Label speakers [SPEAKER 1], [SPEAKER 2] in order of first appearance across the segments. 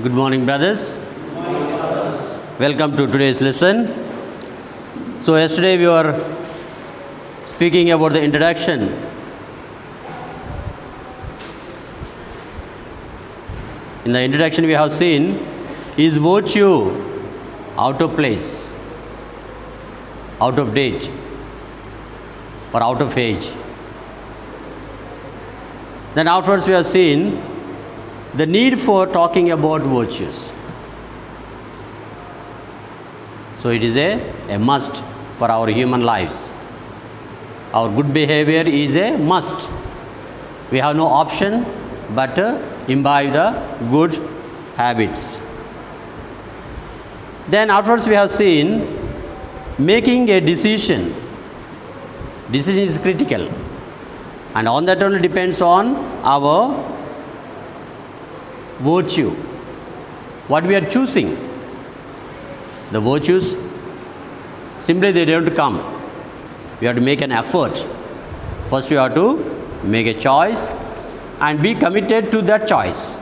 [SPEAKER 1] Good morning, brothers. Welcome to today's lesson. So, yesterday we were speaking about the introduction. In the introduction, we have seen, is virtue out of place, out of date, or out of age? Then afterwards, we have seen the need for talking about virtues. So it is a must for our human lives. Our good behavior is a must. We have no option but to imbibe the good habits. Then afterwards we have seen making a decision. Decision is critical, and on that only depends on our virtue, what we are choosing. The virtues, simply they don't come. We have to make an effort. First you have to make a choice and be committed to that choice.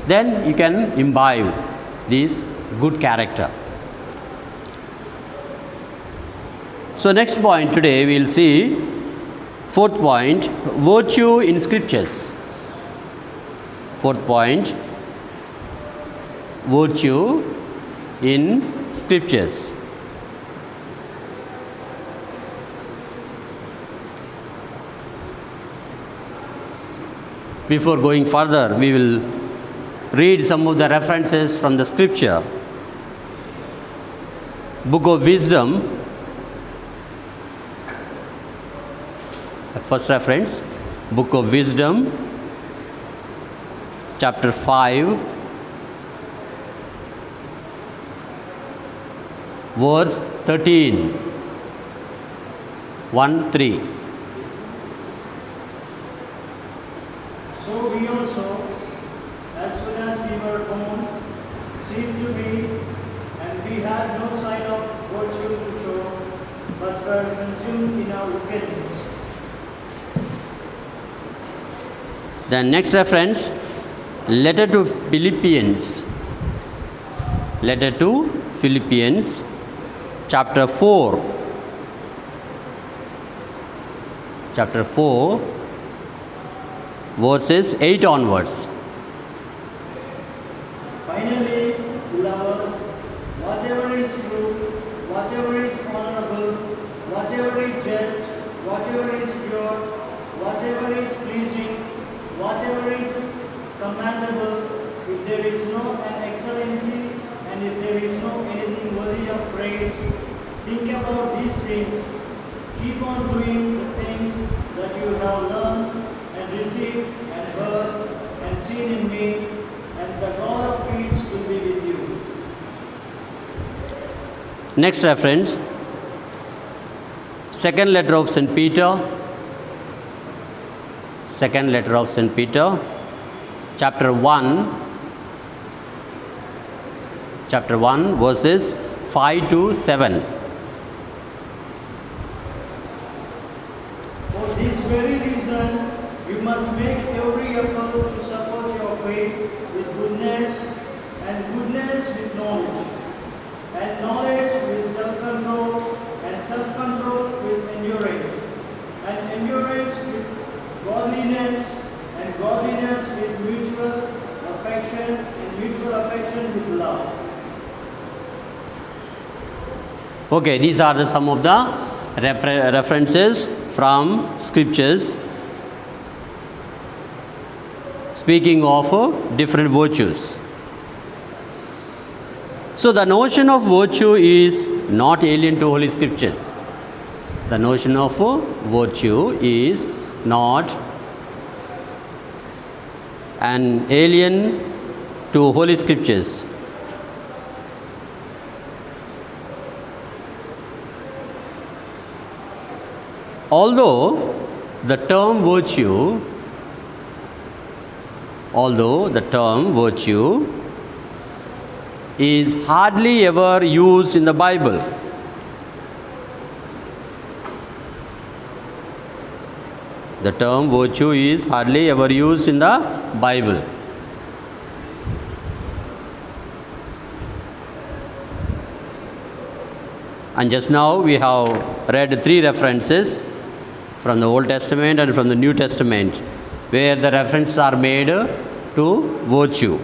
[SPEAKER 1] Then you can imbibe this good character. So next point today we will see, fourth point, virtue in scriptures. Fourth point, virtue in scriptures. Before going further, we will read some of the references from the scripture. Book of Wisdom, first reference, Book of Wisdom, chapter 5, verse 13, 1-3.
[SPEAKER 2] So we also, as soon as we were born, ceased to be, and we had no sign of virtue to show, but were consumed in our wickedness.
[SPEAKER 1] The next reference, letter to Philippians. Letter to Philippians, chapter 4. Chapter 4, verses 8 onwards.
[SPEAKER 2] Finally, beloved, whatever is true, whatever is honorable, whatever is just, whatever is pure, whatever is pleasing, whatever is commendable, if there is no an excellency, and if there is no anything worthy of praise, think about these things. Keep on doing the things that you have learned and received and heard and seen in me, and the God of peace will be with you.
[SPEAKER 1] Next reference, second letter of St. Peter. Second letter of St. Peter, chapter 1, verses 5-7.
[SPEAKER 2] For this very reason, you must make every effort to support your faith with goodness, and goodness with knowledge, and knowledge with self-control, and self-control with endurance, and endurance with godliness, and godliness with mutual affection, and mutual affection with love.
[SPEAKER 1] Okay, these are some of the references from scriptures speaking of different virtues. So the notion of virtue is not alien to Holy Scriptures. The notion of virtue is not an alien to Holy Scriptures. Although the term virtue is hardly ever used in the Bible, The term virtue is hardly ever used in the Bible. And just now we have read 3 references from the Old Testament and from the New Testament, where the references are made to virtue.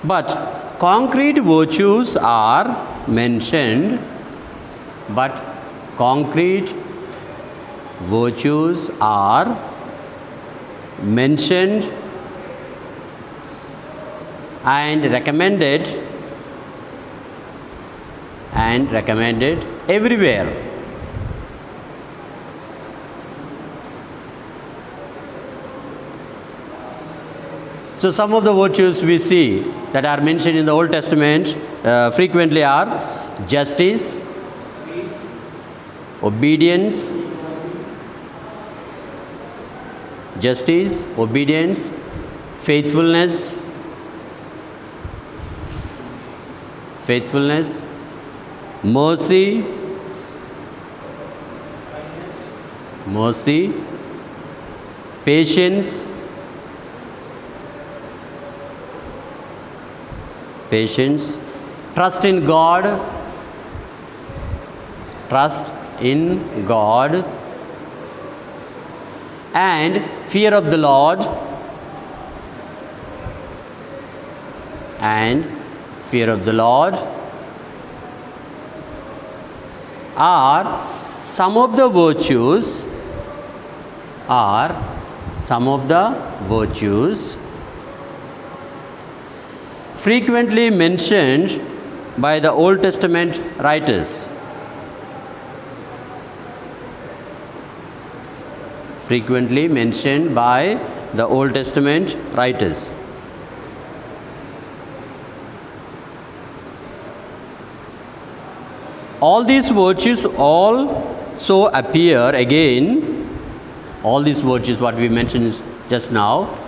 [SPEAKER 1] But concrete virtues are mentioned, but concrete virtues are mentioned and recommended everywhere. So some of the virtues we see that are mentioned in the Old Testament frequently are justice, obedience, faithfulness, mercy, patience, trust in God, and fear of the Lord, are some of the virtues frequently mentioned by the Old Testament writers. All these virtues also appear again, all these virtues what we mentioned just now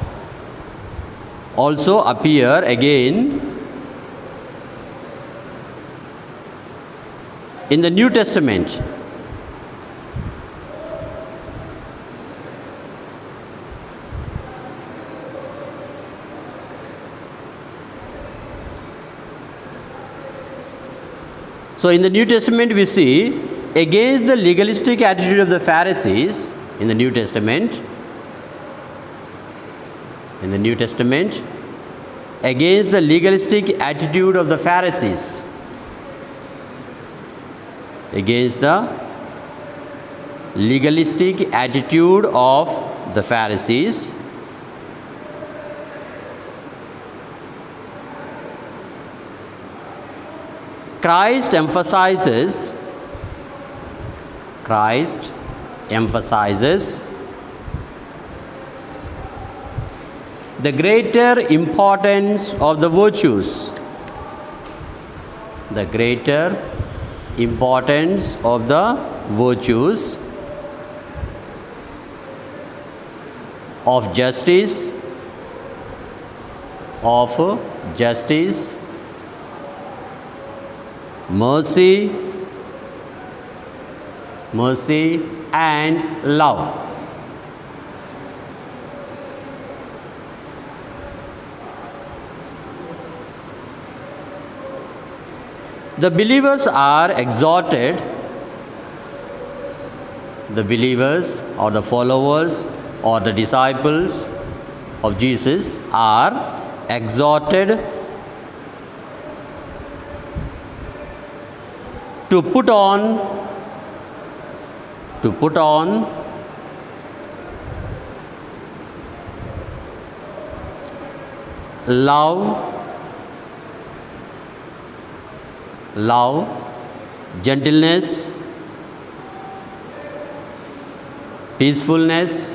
[SPEAKER 1] also appear again in the New Testament. So in the New Testament we see against the legalistic attitude of the Pharisees in the New Testament, against the legalistic attitude of the Pharisees, Christ emphasizes the greater importance of the virtues, of justice, mercy, and love. The believers are exhorted, the believers or the followers or the disciples of Jesus are exhorted to put on love, gentleness, peacefulness,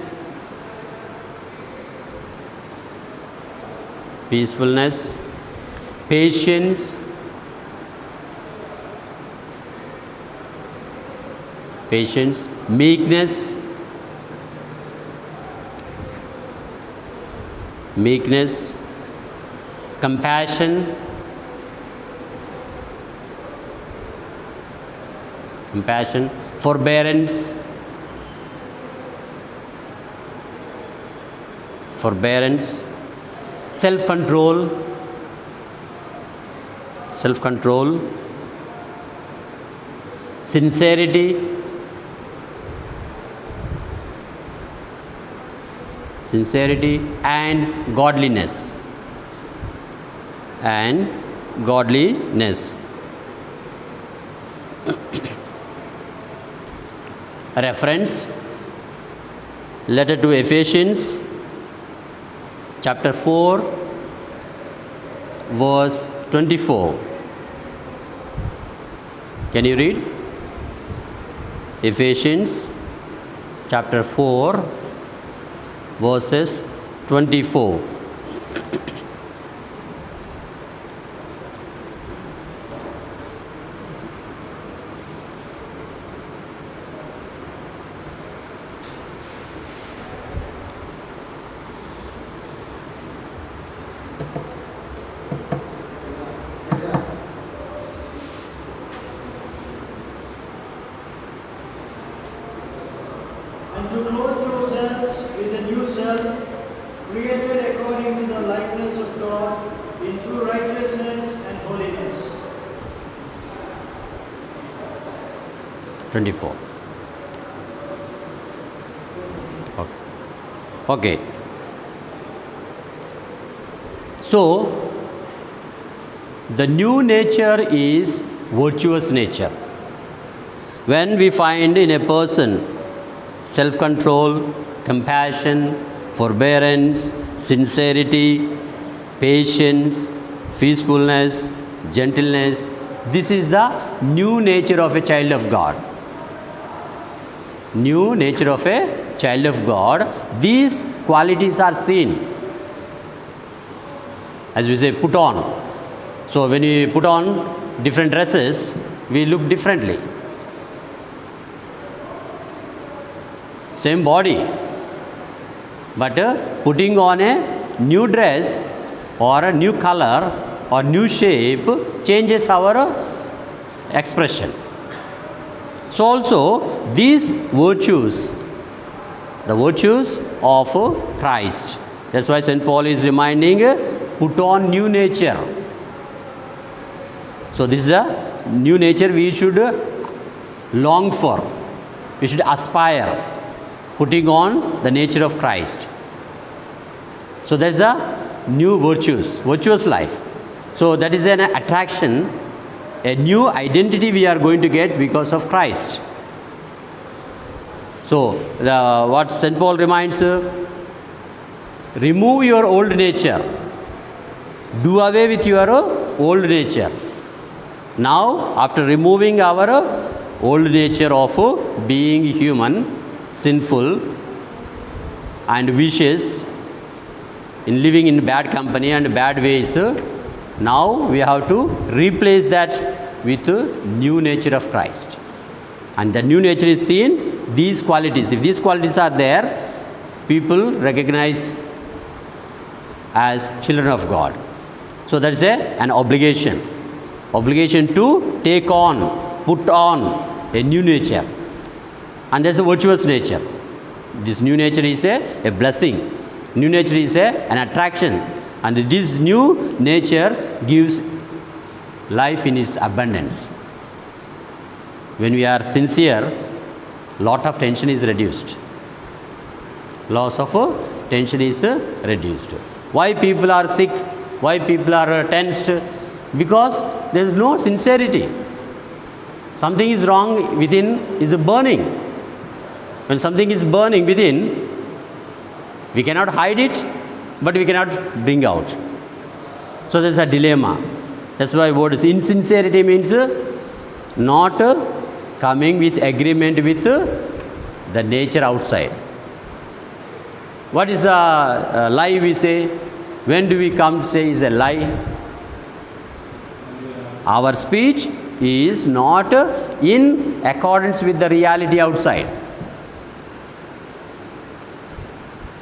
[SPEAKER 1] patience, meekness, compassion, forbearance, self-control, self-control, sincerity, and godliness. Reference: letter to Ephesians, chapter 4, verse 24. Can you read? Ephesians chapter 4, verses 24.
[SPEAKER 2] And to clothe yourselves with a new self, created according to the likeness of God, in true righteousness and holiness.
[SPEAKER 1] 24. Okay. So, the new nature is virtuous nature. When we find in a person self-control, compassion, forbearance, sincerity, patience, peacefulness, gentleness, this is the new nature of a child of God. New nature of a child of God. These qualities are seen. As we say, put on. So when we put on different dresses, we look differently. Same body, but putting on a new dress or a new color or new shape changes our expression. So also these virtues, the virtues of Christ. That's why St. Paul is reminding, put on new nature. So this is a new nature we should long for, we should aspire, putting on the nature of Christ. So that's a new virtuous life. So that is an attraction, a new identity we are going to get because of Christ. So what St. Paul reminds, remove your old nature, do away with your old nature. Now after removing our old nature of being human, sinful and vicious, in living in bad company and bad ways, now we have to replace that with the new nature of Christ. And the new nature is seen, these qualities. If these qualities are there, people recognize as children of God. So that is an obligation to take on, put on a new nature. And there's a virtuous nature. This new nature is a blessing. New nature is an attraction. And this new nature gives life in its abundance. When we are sincere, lot of tension is reduced. Loss of tension is reduced. Why people are sick? Why people are tensed? Because there is no sincerity. Something is wrong within, is burning. When something is burning within, we cannot hide it, but we cannot bring out. So there's a dilemma. That's why word is insincerity means not coming with agreement with the nature outside. What is a lie we say? When do we come to say is a lie? Our speech is not in accordance with the reality outside.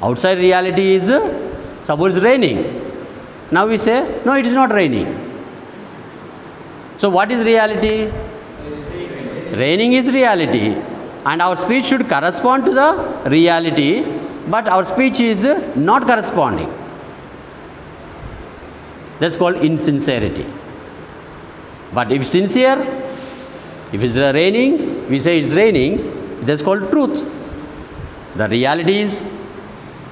[SPEAKER 1] Outside reality is, suppose raining. Now we say, no, it is not raining. So what is reality? Raining is reality. And our speech should correspond to the reality, but our speech is not corresponding. That's called insincerity. But if sincere, if it's raining, we say it's raining, that's called truth. The reality is,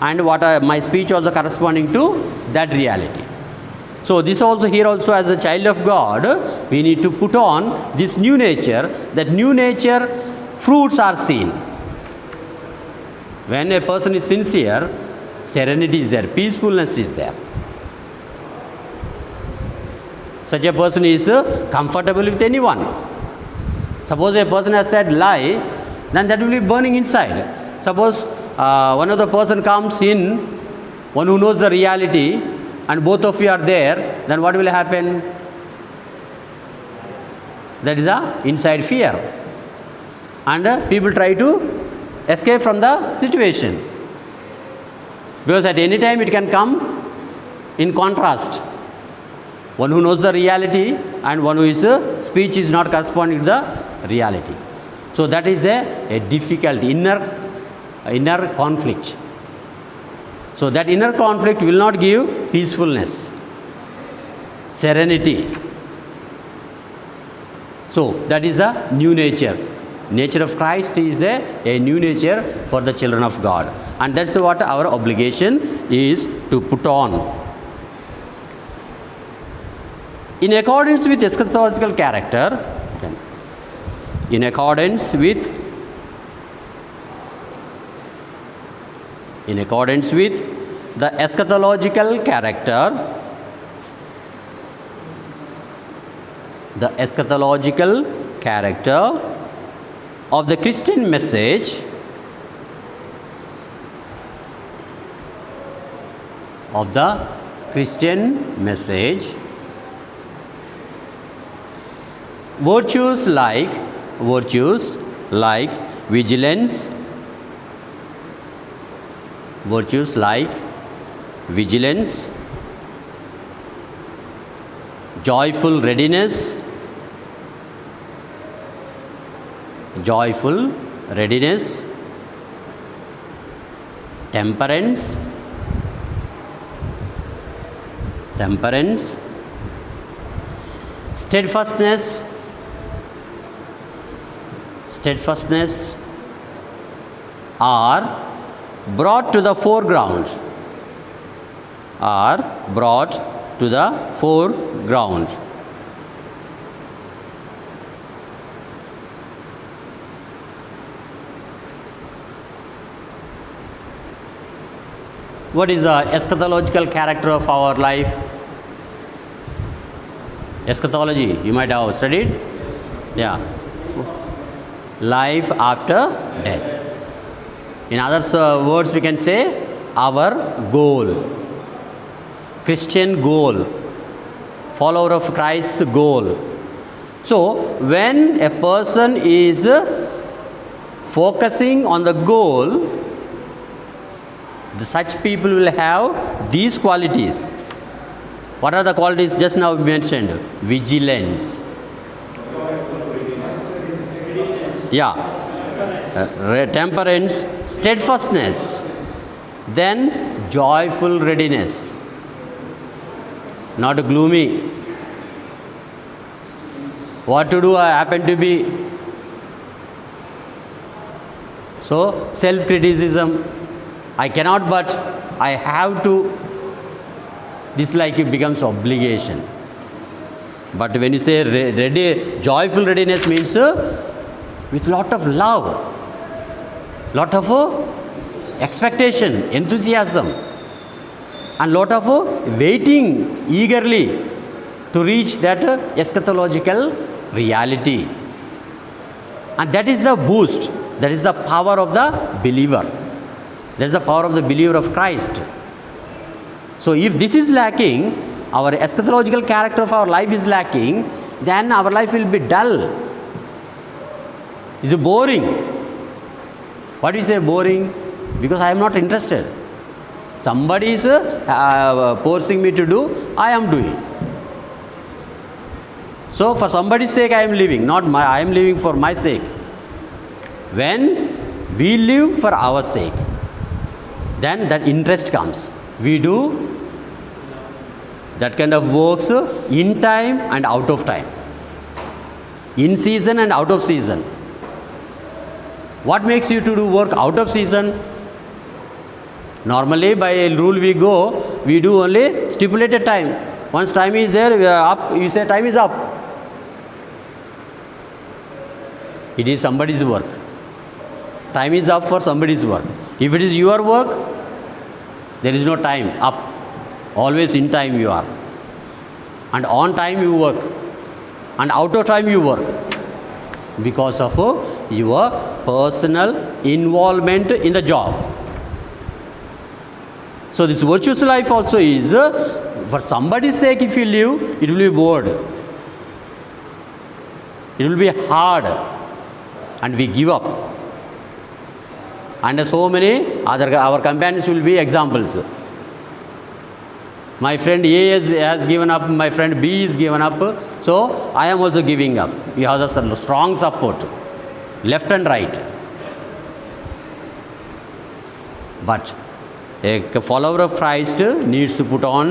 [SPEAKER 1] and what my speech also corresponding to that reality. So this also, here also, as a child of God, we need to put on this new nature. That new nature fruits are seen. When a person is sincere, serenity is there, peacefulness is there. Such a person is comfortable with anyone. Suppose a person has said lie, then that will be burning inside. Suppose one of the person comes in, one who knows the reality, and both of you are there, then what will happen? That is a inside fear. And people try to escape from the situation. Because at any time it can come in contrast. One who knows the reality and one who is speech is not corresponding to the reality. So that is a difficult inner conflict. So that inner conflict will not give peacefulness, serenity. So that is the new nature. Nature of Christ is a new nature for the children of God. And that's what our obligation is to put on. In accordance with eschatological character, in accordance with the eschatological character, of the Christian message, virtues like vigilance, joyful readiness, temperance, steadfastness are brought to the foreground. What is the eschatological character of our life? Eschatology, you might have studied? Yeah. Life after death. In other words, we can say our goal, Christian goal, follower of Christ's goal. So, when a person is focusing on the goal, such people will have these qualities. What are the qualities just now mentioned? Vigilance. Temperance, steadfastness, then joyful readiness, not gloomy. What to do, I happen to be. So, self-criticism, I cannot but I have to. This like it becomes obligation. But when you say ready, joyful readiness means with lot of love, lot of expectation, enthusiasm, and lot of waiting eagerly to reach that eschatological reality. And that is the boost, that is the power of the believer. That is the power of the believer of Christ. So if this is lacking, our eschatological character of our life is lacking, then our life will be dull. Is it boring? What do you say boring? Because I am not interested. Somebody is forcing me to do, I am doing. So for somebody's sake I am living, I am living for my sake. When we live for our sake, then that interest comes. We do that kind of works in time and out of time. In season and out of season. What makes you to do work out of season? Normally by a rule we do only stipulated time. Once time is there, we are up, you say time is up. It is somebody's work. Time is up for somebody's work. If it is your work, there is no time up. Always in time you are. And on time you work. And out of time you work. Because of your personal involvement in the job. So this virtuous life also is, for somebody's sake if you live, it will be bored. It will be hard. And we give up. And so many our companions will be examples. My friend A has given up, my friend B is given up, so I am also giving up. We have a strong support, left and right. But a follower of Christ needs to put on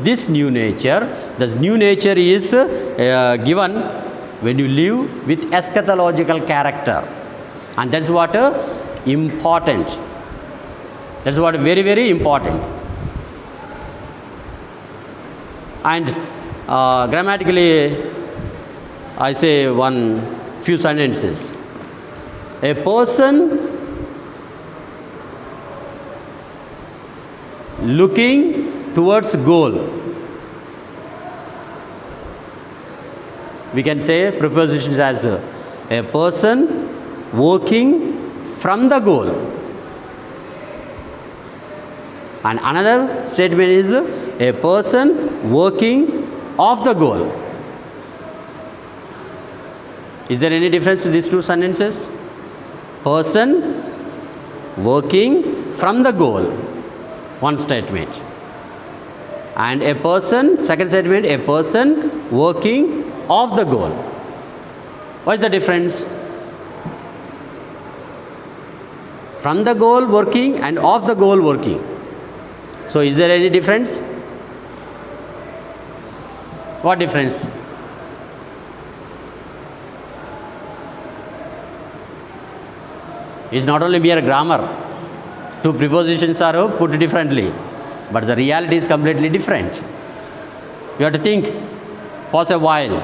[SPEAKER 1] this new nature. This new nature is given when you live with eschatological character. And that's what important. That's what very, very important. And grammatically, I say few sentences. A person looking towards goal. We can say prepositions as a person working from the goal. And another statement is a person working off the goal. Is there any difference in these two sentences? Person working from the goal, one statement. And a person, second statement, a person working off the goal. What is the difference? From the goal working and off the goal working. So is there any difference? What difference? It's not only mere grammar. Two prepositions are put differently, but the reality is completely different. You have to think, pause a while.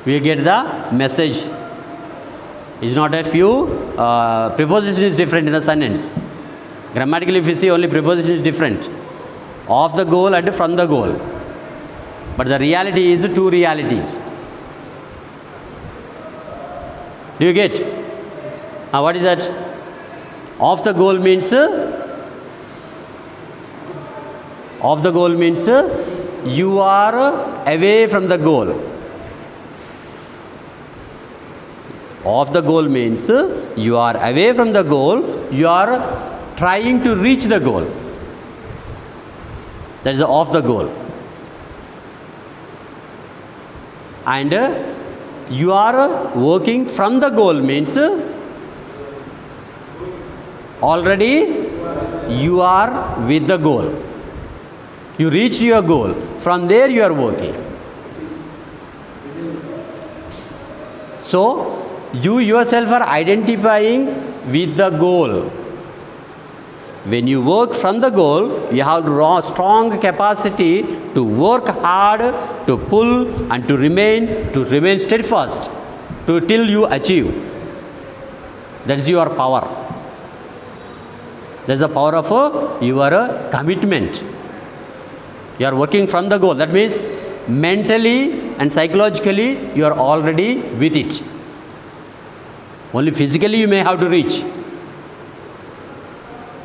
[SPEAKER 1] We get the message. It's not a few preposition is different in the sentence. Grammatically, if you see, only preposition is different. Off the goal and from the goal. But the reality is two realities. Do you get? What is that? Off the goal means you are away from the goal. Off the goal means you are away from the goal, you are trying to reach the goal. That is off the goal. And you are working from the goal means already you are with the goal. You reached your goal. From there you are working. So, you yourself are identifying with the goal. When you work from the goal, you have strong capacity to work hard, to pull and to remain steadfast till you achieve. That is your power. That is the power of your commitment. You are working from the goal. That means mentally and psychologically you are already with it. Only physically you may have to reach.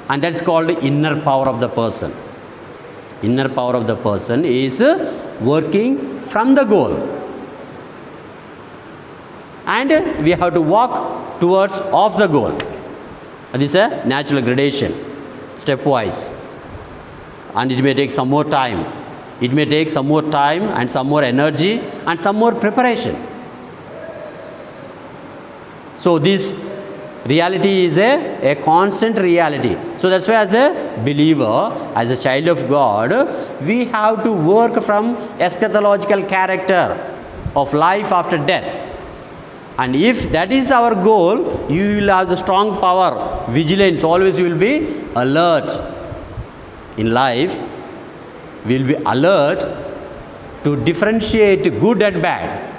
[SPEAKER 1] And that's called inner power of the person. Inner power of the person is working from the goal. And we have to walk towards off the goal. This is a natural gradation, stepwise. And it may take some more time. It may take some more time and some more energy and some more preparation. So this reality is a constant reality. So that's why as a believer, as a child of God, we have to work from eschatological character. of life after death. And if that is our goal, you will have a strong power, vigilance, always you will be alert. In life, we will be alert to differentiate good and bad.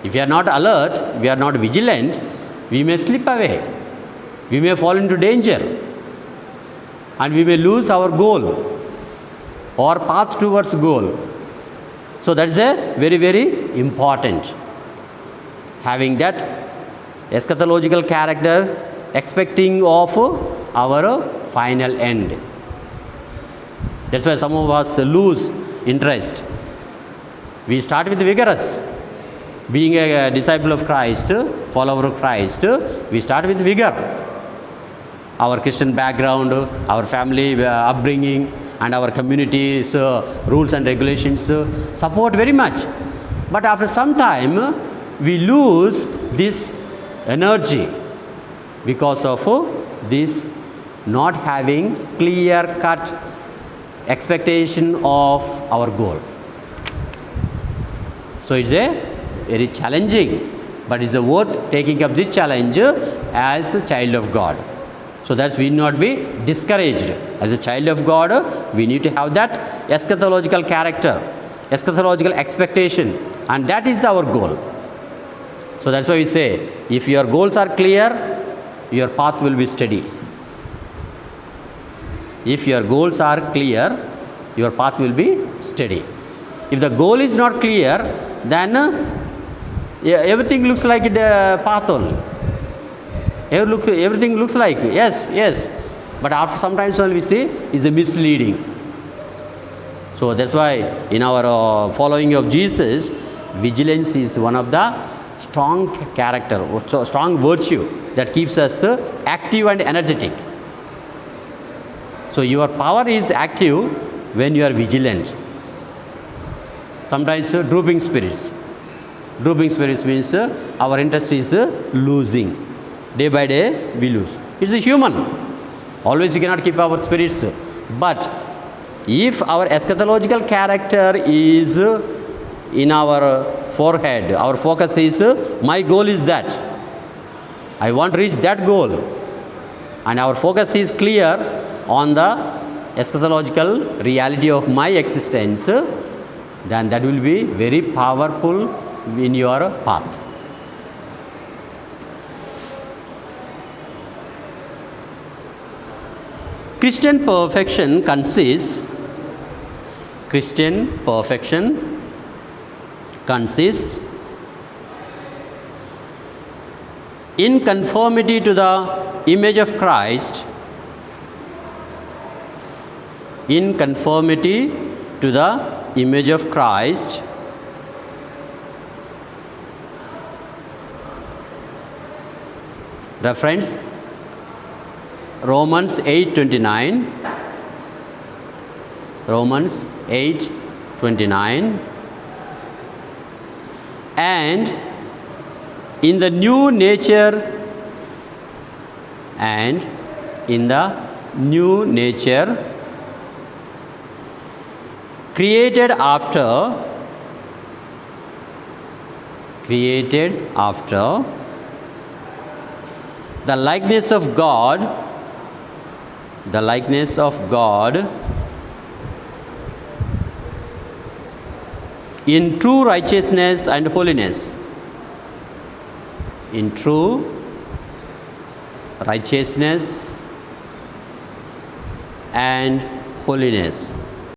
[SPEAKER 1] If we are not alert, we are not vigilant, we may slip away. We may fall into danger. And we may lose our goal or path towards goal. So that is a very, very important. Having that eschatological character, expecting of our final end. That's why some of us lose interest. We start with vigorous. Being a disciple of Christ, follower of Christ, we start with vigor. Our Christian background, our family upbringing, and our community's rules and regulations support very much. But after some time, we lose this energy because of this not having clear-cut expectation of our goal. So it's a very challenging, but it's worth taking up this challenge as a child of God. So that we not be discouraged. As a child of God, we need to have that eschatological character, eschatological expectation, and that is our goal. So that's why we say, if your goals are clear, your path will be steady. If your goals are clear, your path will be steady. If the goal is not clear, then everything looks like the path only. Everything looks like, yes. But after some time we see is a misleading. So that's why in our following of Jesus, vigilance is one of the strong character, strong virtue that keeps us active and energetic. So your power is active when you are vigilant. Sometimes drooping spirits. Drooping spirits means our interest is losing. Day by day we lose. It's a human. Always we cannot keep our spirits. But if our eschatological character is in our forehead, our focus is, my goal is that. I want to reach that goal. And our focus is clear on the eschatological reality of my existence, then that will be very powerful in your path. Christian perfection consists in conformity to the image of Christ, in conformity to the image of Christ, reference Romans 8:29, Romans 8:29, and in the new nature, created after the likeness of God, in true righteousness and holiness. In true righteousness and holiness.